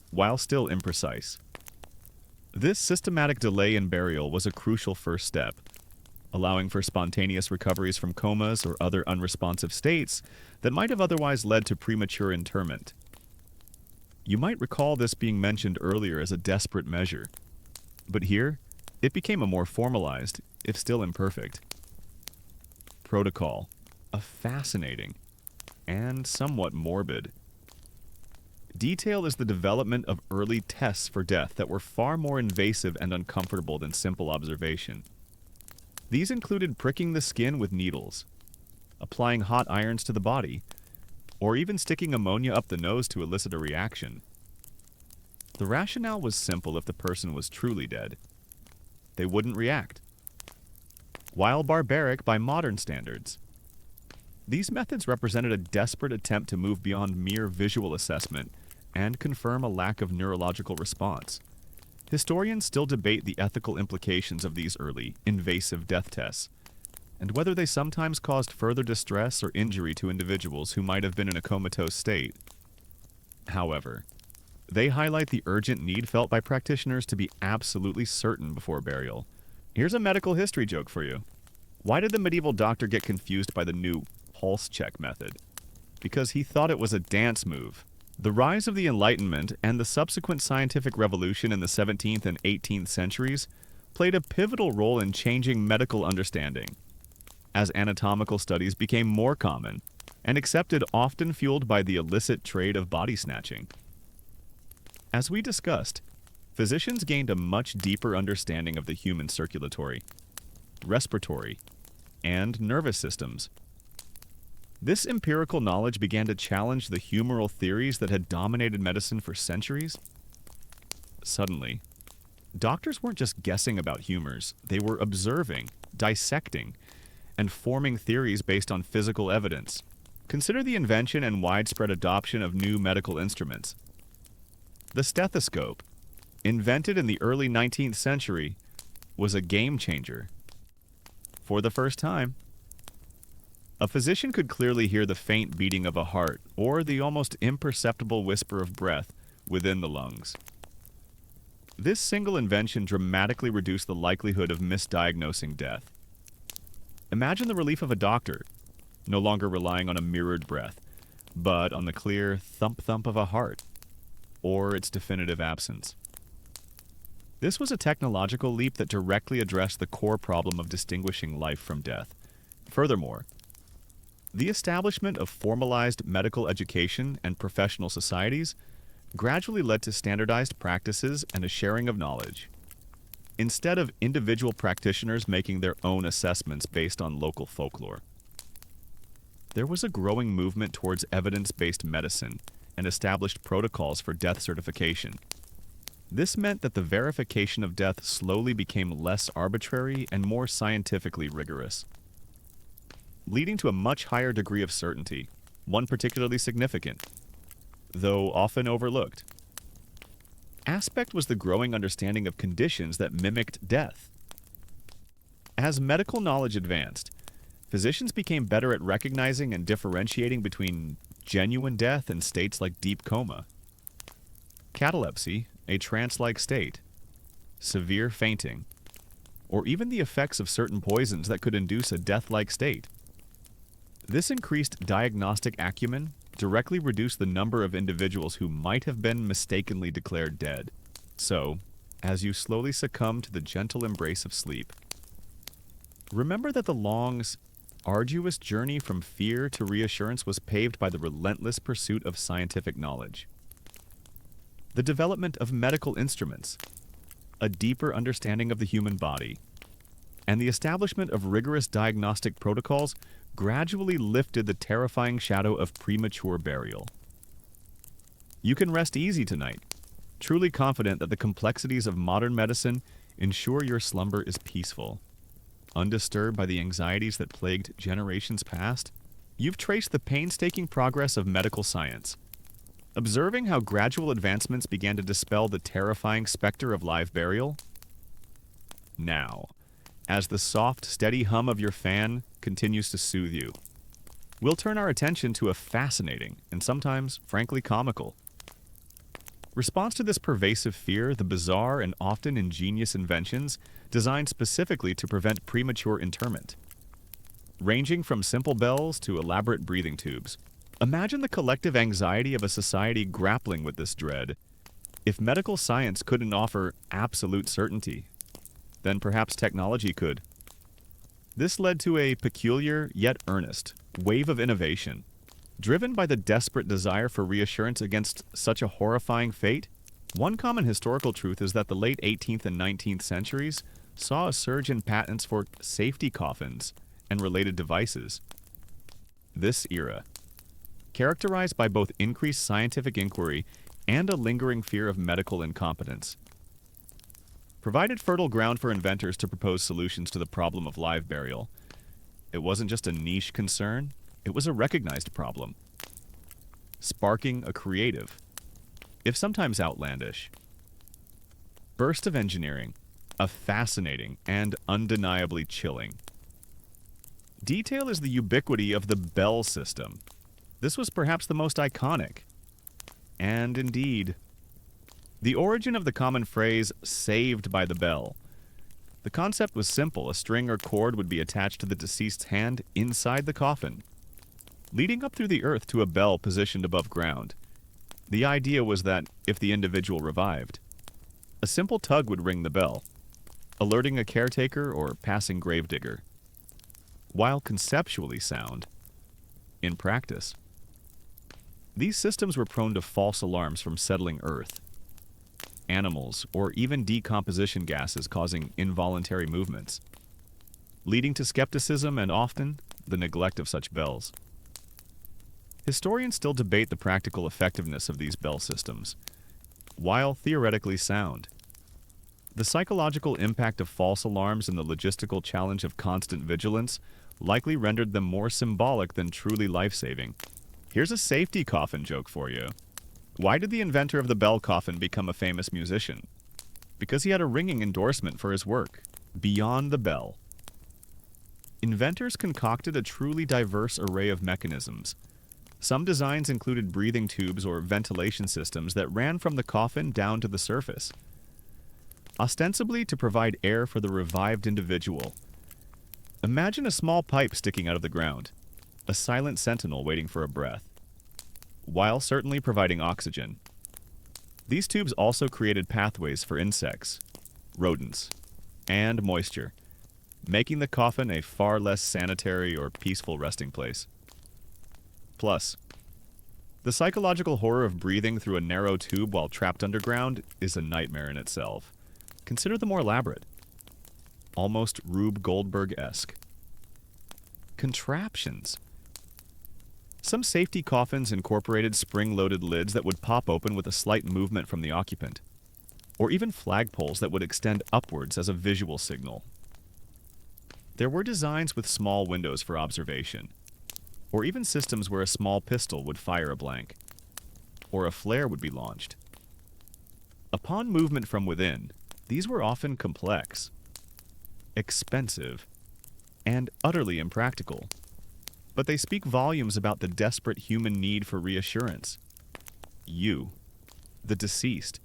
while still imprecise. This systematic delay in burial was a crucial first step, allowing for spontaneous recoveries from comas or other unresponsive states that might have otherwise led to premature interment. You might recall this being mentioned earlier as a desperate measure, but here, it became a more formalized, if still imperfect, protocol, a fascinating and somewhat morbid. Detail is the development of early tests for death that were far more invasive and uncomfortable than simple observation. These included pricking the skin with needles, applying hot irons to the body, or even sticking ammonia up the nose to elicit a reaction. The rationale was simple: if the person was truly dead, they wouldn't react. While barbaric by modern standards, these methods represented a desperate attempt to move beyond mere visual assessment and confirm a lack of neurological response. Historians still debate the ethical implications of these early, invasive death tests, and whether they sometimes caused further distress or injury to individuals who might have been in a comatose state. However, they highlight the urgent need felt by practitioners to be absolutely certain before burial. Here's a medical history joke for you. Why did the medieval doctor get confused by the new pulse check method? Because he thought it was a dance move. The rise of the Enlightenment and the subsequent scientific revolution in the 17th and 18th centuries played a pivotal role in changing medical understanding, as anatomical studies became more common and accepted, often fueled by the illicit trade of body snatching. As we discussed, physicians gained a much deeper understanding of the human circulatory, respiratory, and nervous systems. This empirical knowledge began to challenge the humoral theories that had dominated medicine for centuries. Suddenly, doctors weren't just guessing about humors, they were observing, dissecting, and forming theories based on physical evidence. Consider the invention and widespread adoption of new medical instruments. The stethoscope, invented in the early 19th century, was a game changer. For the first time, a physician could clearly hear the faint beating of a heart or the almost imperceptible whisper of breath within the lungs. This single invention dramatically reduced the likelihood of misdiagnosing death. Imagine the relief of a doctor, no longer relying on a mirrored breath, but on the clear thump-thump of a heart, or its definitive absence. This was a technological leap that directly addressed the core problem of distinguishing life from death. Furthermore, the establishment of formalized medical education and professional societies gradually led to standardized practices and a sharing of knowledge. Instead of individual practitioners making their own assessments based on local folklore, there was a growing movement towards evidence-based medicine and established protocols for death certification. This meant that the verification of death slowly became less arbitrary and more scientifically rigorous, leading to a much higher degree of certainty, one particularly significant, though often overlooked aspect was the growing understanding of conditions that mimicked death. As medical knowledge advanced, physicians became better at recognizing and differentiating between genuine death and states like deep coma, catalepsy, a trance-like state, severe fainting, or even the effects of certain poisons that could induce a death-like state. This increased diagnostic acumen directly reduced the number of individuals who might have been mistakenly declared dead. So, as you slowly succumb to the gentle embrace of sleep, remember that the long, arduous journey from fear to reassurance was paved by the relentless pursuit of scientific knowledge. The development of medical instruments, a deeper understanding of the human body, and the establishment of rigorous diagnostic protocols gradually lifted the terrifying shadow of premature burial. You can rest easy tonight, truly confident that the complexities of modern medicine ensure your slumber is peaceful, undisturbed by the anxieties that plagued generations past. You've traced the painstaking progress of medical science, observing how gradual advancements began to dispel the terrifying specter of live burial. Now, as the soft, steady hum of your fan continues to soothe you, we'll turn our attention to a fascinating and sometimes, frankly, comical response to this pervasive fear: the bizarre and often ingenious inventions designed specifically to prevent premature interment. Ranging from simple bells to elaborate breathing tubes, imagine the collective anxiety of a society grappling with this dread. If medical science couldn't offer absolute certainty, then perhaps technology could. This led to a peculiar, yet earnest, wave of innovation. Driven by the desperate desire for reassurance against such a horrifying fate, one common historical truth is that the late 18th and 19th centuries saw a surge in patents for safety coffins and related devices. This era, characterized by both increased scientific inquiry and a lingering fear of medical incompetence, provided fertile ground for inventors to propose solutions to the problem of live burial. It wasn't just a niche concern, it was a recognized problem, sparking a creative, if sometimes outlandish, burst of engineering, a fascinating and undeniably chilling. Detail is the ubiquity of the bell system. This was perhaps the most iconic. And indeed, the origin of the common phrase, "saved by the bell." The concept was simple: a string or cord would be attached to the deceased's hand inside the coffin, leading up through the earth to a bell positioned above ground. The idea was that, if the individual revived, a simple tug would ring the bell, alerting a caretaker or passing gravedigger. While conceptually sound, in practice, these systems were prone to false alarms from settling earth, animals, or even decomposition gases causing involuntary movements, leading to skepticism and often the neglect of such bells. Historians still debate the practical effectiveness of these bell systems. While theoretically sound, the psychological impact of false alarms and the logistical challenge of constant vigilance likely rendered them more symbolic than truly life-saving. Here's a safety coffin joke for you. Why did the inventor of the bell coffin become a famous musician? Because he had a ringing endorsement for his work, beyond the bell. Inventors concocted a truly diverse array of mechanisms. Some designs included breathing tubes or ventilation systems that ran from the coffin down to the surface, ostensibly to provide air for the revived individual. Imagine a small pipe sticking out of the ground, a silent sentinel waiting for a breath, while certainly providing oxygen. These tubes also created pathways for insects, rodents, and moisture, making the coffin a far less sanitary or peaceful resting place. Plus, the psychological horror of breathing through a narrow tube while trapped underground is a nightmare in itself. Consider the more elaborate, almost Rube Goldberg-esque contraptions. Some safety coffins incorporated spring-loaded lids that would pop open with a slight movement from the occupant, or even flagpoles that would extend upwards as a visual signal. There were designs with small windows for observation, or even systems where a small pistol would fire a blank, or a flare would be launched. Upon movement from within, these were often complex, expensive, and utterly impractical, but they speak volumes about the desperate human need for reassurance. You, the deceased,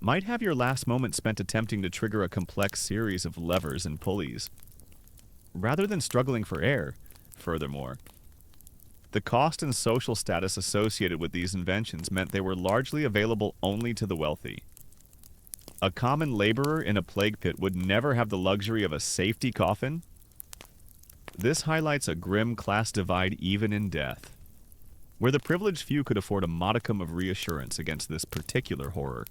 might have your last moment spent attempting to trigger a complex series of levers and pulleys, rather than struggling for air. Furthermore, the cost and social status associated with these inventions meant they were largely available only to the wealthy. A common laborer in a plague pit would never have the luxury of a safety coffin. This highlights a grim class divide even in death, where the privileged few could afford a modicum of reassurance against this particular horror,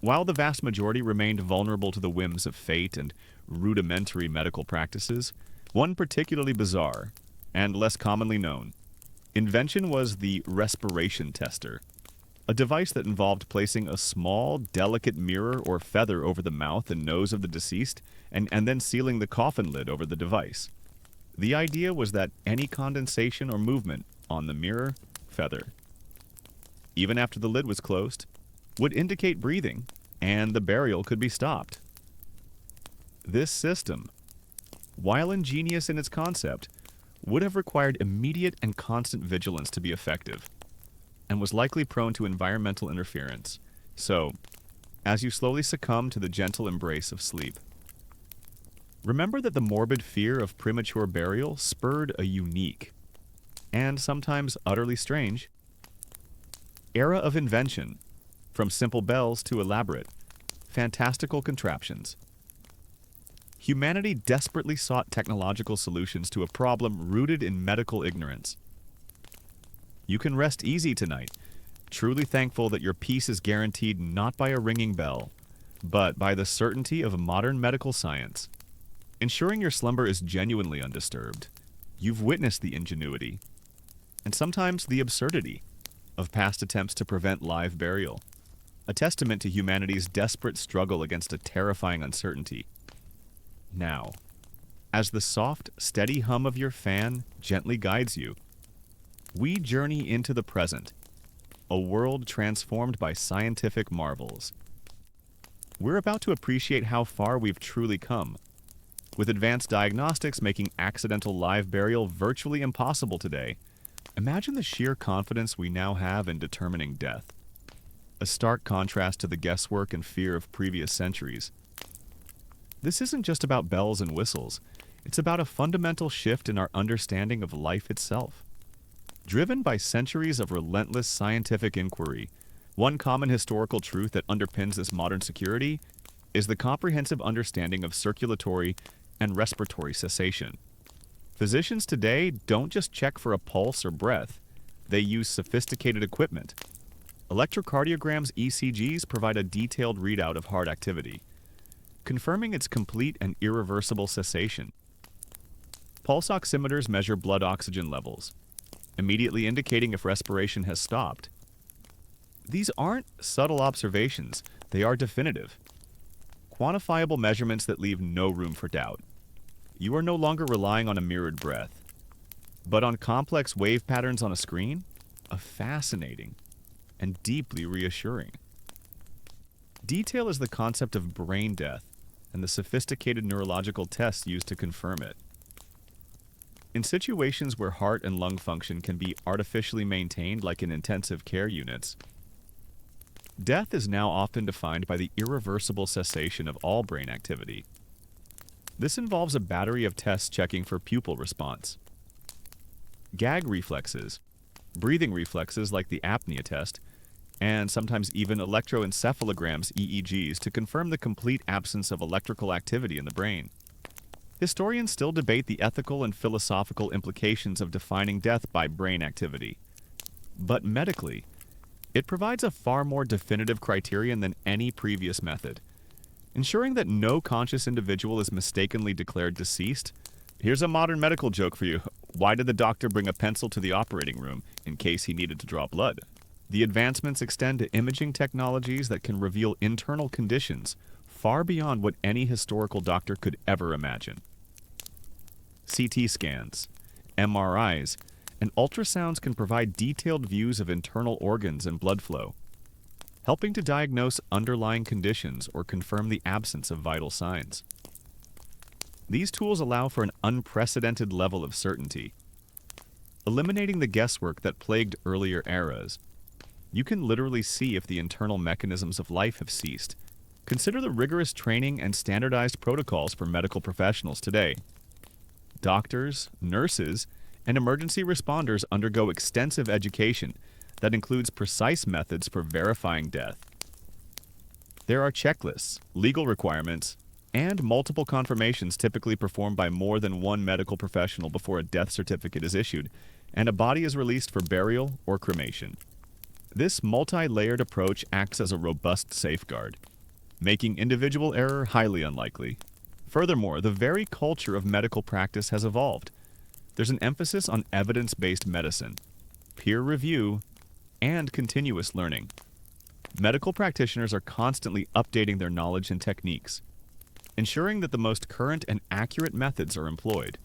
while the vast majority remained vulnerable to the whims of fate and rudimentary medical practices. One particularly bizarre, and less commonly known, invention was the respiration tester, a device that involved placing a small, delicate mirror or feather over the mouth and nose of the deceased, and then sealing the coffin lid over the device. The idea was that any condensation or movement on the mirror feather, even after the lid was closed, would indicate breathing, and the burial could be stopped. This system, while ingenious in its concept, would have required immediate and constant vigilance to be effective, and was likely prone to environmental interference. So, as you slowly succumb to the gentle embrace of sleep, remember that the morbid fear of premature burial spurred a unique, and sometimes utterly strange, era of invention, from simple bells to elaborate, fantastical contraptions. Humanity desperately sought technological solutions to a problem rooted in medical ignorance. You can rest easy tonight, truly thankful that your peace is guaranteed not by a ringing bell, but by the certainty of modern medical science. Ensuring your slumber is genuinely undisturbed, you've witnessed the ingenuity, and sometimes the absurdity, of past attempts to prevent live burial, a testament to humanity's desperate struggle against a terrifying uncertainty. Now, as the soft, steady hum of your fan gently guides you, we journey into the present, a world transformed by scientific marvels. We're about to appreciate how far we've truly come, with advanced diagnostics making accidental live burial virtually impossible today. Imagine the sheer confidence we now have in determining death, a stark contrast to the guesswork and fear of previous centuries. This isn't just about bells and whistles, it's about a fundamental shift in our understanding of life itself. Driven by centuries of relentless scientific inquiry, one common historical truth that underpins this modern security is the comprehensive understanding of circulatory and respiratory cessation. Physicians today don't just check for a pulse or breath, they use sophisticated equipment. Electrocardiograms, ECGs, provide a detailed readout of heart activity, confirming its complete and irreversible cessation. Pulse oximeters measure blood oxygen levels, immediately indicating if respiration has stopped. These aren't subtle observations, they are definitive, quantifiable measurements that leave no room for doubt. You are no longer relying on a mirrored breath, but on complex wave patterns on a screen, a fascinating and deeply reassuring. Detail is the concept of brain death and the sophisticated neurological tests used to confirm it. In situations where heart and lung function can be artificially maintained, like in intensive care units, death is now often defined by the irreversible cessation of all brain activity. This involves a battery of tests checking for pupil response, gag reflexes, breathing reflexes like the apnea test, and sometimes even electroencephalograms, EEGs, to confirm the complete absence of electrical activity in the brain. Historians still debate the ethical and philosophical implications of defining death by brain activity. But medically, it provides a far more definitive criterion than any previous method. Ensuring that no conscious individual is mistakenly declared deceased. Here's a modern medical joke for you. Why did the doctor bring a pencil to the operating room? In case he needed to draw blood. The advancements extend to imaging technologies that can reveal internal conditions far beyond what any historical doctor could ever imagine. CT scans, MRIs, and ultrasounds can provide detailed views of internal organs and blood flow, helping to diagnose underlying conditions or confirm the absence of vital signs. These tools allow for an unprecedented level of certainty. Eliminating the guesswork that plagued earlier eras, you can literally see if the internal mechanisms of life have ceased. Consider the rigorous training and standardized protocols for medical professionals today. Doctors, nurses, and emergency responders undergo extensive education that includes precise methods for verifying death. There are checklists, legal requirements, and multiple confirmations typically performed by more than one medical professional before a death certificate is issued, and a body is released for burial or cremation. This multi-layered approach acts as a robust safeguard, making individual error highly unlikely. Furthermore, the very culture of medical practice has evolved. There's an emphasis on evidence-based medicine, peer review, and continuous learning. Medical practitioners are constantly updating their knowledge and techniques, ensuring that the most current and accurate methods are employed.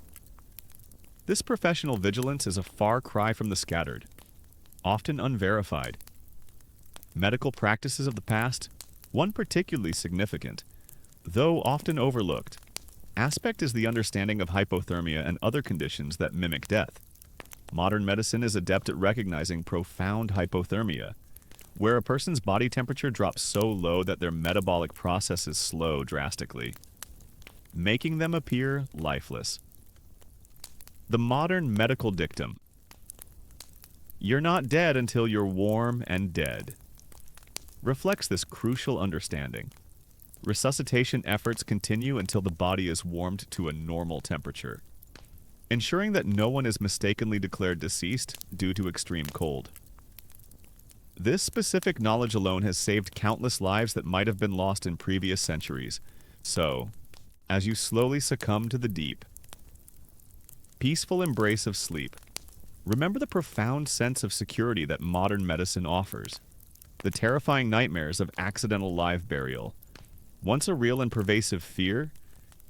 This professional vigilance is a far cry from the scattered, often unverified, medical practices of the past. One particularly significant, though often overlooked, aspect is the understanding of hypothermia and other conditions that mimic death. Modern medicine is adept at recognizing profound hypothermia, where a person's body temperature drops so low that their metabolic processes slow drastically, making them appear lifeless. The modern medical dictum, "You're not dead until you're warm and dead," reflects this crucial understanding. Resuscitation efforts continue until the body is warmed to a normal temperature, ensuring that no one is mistakenly declared deceased due to extreme cold. This specific knowledge alone has saved countless lives that might have been lost in previous centuries. So, as you slowly succumb to the deep, peaceful embrace of sleep, remember the profound sense of security that modern medicine offers. The terrifying nightmares of accidental live burial, once a real and pervasive fear,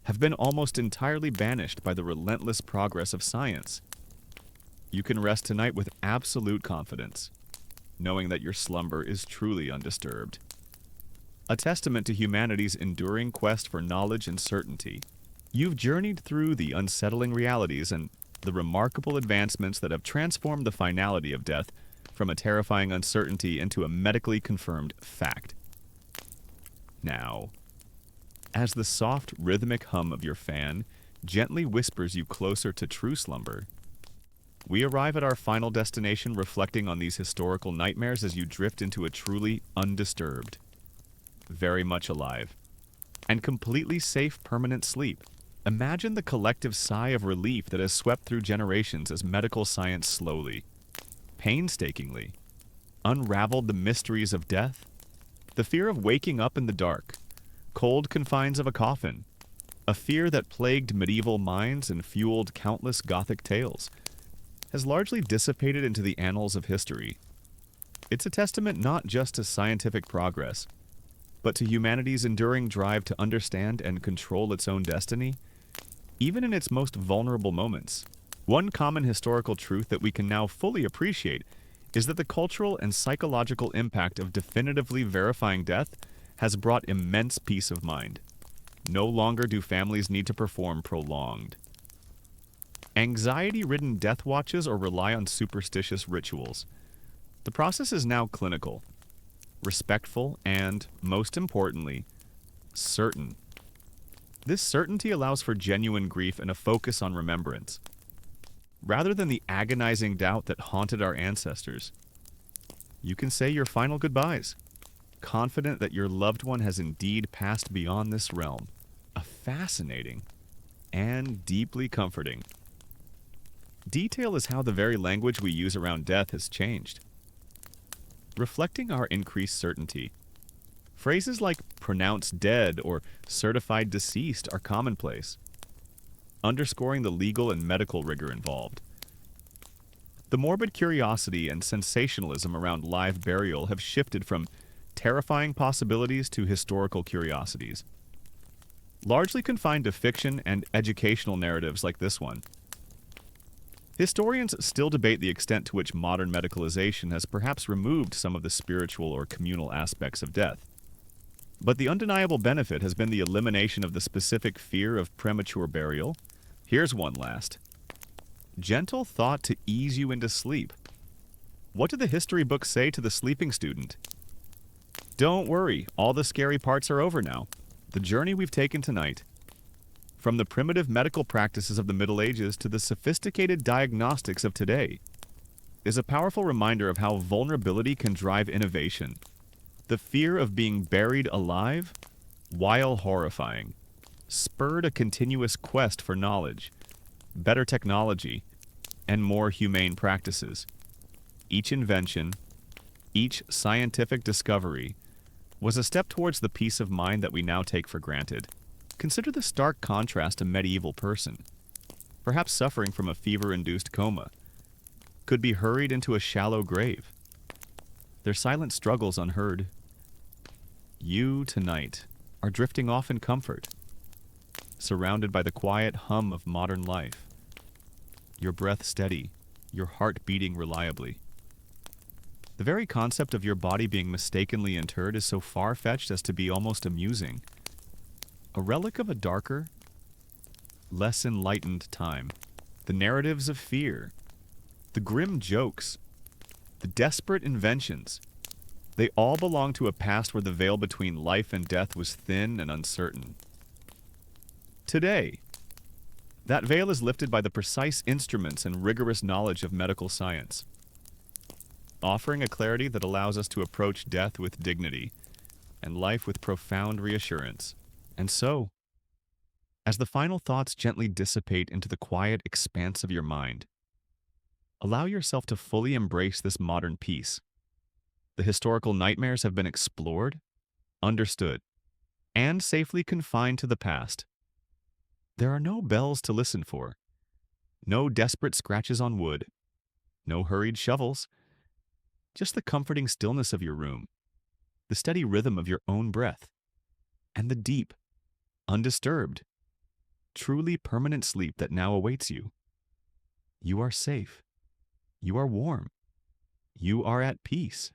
have been almost entirely banished by the relentless progress of science. You can rest tonight with absolute confidence, knowing that your slumber is truly undisturbed. A testament to humanity's enduring quest for knowledge and certainty. You've journeyed through the unsettling realities and the remarkable advancements that have transformed the finality of death from a terrifying uncertainty into a medically confirmed fact. Now, as the soft, rhythmic hum of your fan gently whispers you closer to true slumber, we arrive at our final destination, reflecting on these historical nightmares as you drift into a truly undisturbed, very much alive, and completely safe permanent sleep. Imagine the collective sigh of relief that has swept through generations as medical science slowly, painstakingly, unraveled the mysteries of death, the fear of waking up in the dark, cold confines of a coffin, a fear that plagued medieval minds and fueled countless Gothic tales, has largely dissipated into the annals of history. It's a testament not just to scientific progress, but to humanity's enduring drive to understand and control its own destiny, even in its most vulnerable moments. One common historical truth that we can now fully appreciate is that the cultural and psychological impact of definitively verifying death has brought immense peace of mind. No longer do families need to perform prolonged, anxiety-ridden death watches or rely on superstitious rituals. The process is now clinical, respectful, and, most importantly, certain. This certainty allows for genuine grief and a focus on remembrance, rather than the agonizing doubt that haunted our ancestors. You can say your final goodbyes, confident that your loved one has indeed passed beyond this realm. A fascinating and deeply comforting detail is how the very language we use around death has changed, reflecting our increased certainty. Phrases like pronounced dead or certified deceased are commonplace, underscoring the legal and medical rigor involved. The morbid curiosity and sensationalism around live burial have shifted from terrifying possibilities to historical curiosities, largely confined to fiction and educational narratives like this one. Historians still debate the extent to which modern medicalization has perhaps removed some of the spiritual or communal aspects of death. But the undeniable benefit has been the elimination of the specific fear of premature burial. Here's one last. Gentle thought to ease you into sleep. What do the history books say to the sleeping student? Don't worry, all the scary parts are over now. The journey we've taken tonight, from the primitive medical practices of the Middle Ages to the sophisticated diagnostics of today, is a powerful reminder of how vulnerability can drive innovation. The fear of being buried alive, while horrifying, spurred a continuous quest for knowledge, better technology, and more humane practices. Each invention, each scientific discovery, was a step towards the peace of mind that we now take for granted. Consider the stark contrast a medieval person, perhaps suffering from a fever-induced coma, could be hurried into a shallow grave, their silent struggles unheard. You, tonight, are drifting off in comfort, surrounded by the quiet hum of modern life. your breath steady, your heart beating reliably. The very concept of your body being mistakenly interred is so far-fetched as to be almost amusing. A relic of a darker, less enlightened time. The narratives of fear, the grim jokes, the desperate inventions, they all belong to a past where the veil between life and death was thin and uncertain. Today, that veil is lifted by the precise instruments and rigorous knowledge of medical science, offering a clarity that allows us to approach death with dignity and life with profound reassurance. And so, as the final thoughts gently dissipate into the quiet expanse of your mind, allow yourself to fully embrace this modern peace. The historical nightmares have been explored, understood, and safely confined to the past. There are no bells to listen for, no desperate scratches on wood, no hurried shovels, just the comforting stillness of your room, the steady rhythm of your own breath, and the deep, undisturbed, truly permanent sleep that now awaits you. You are safe. You are warm. You are at peace.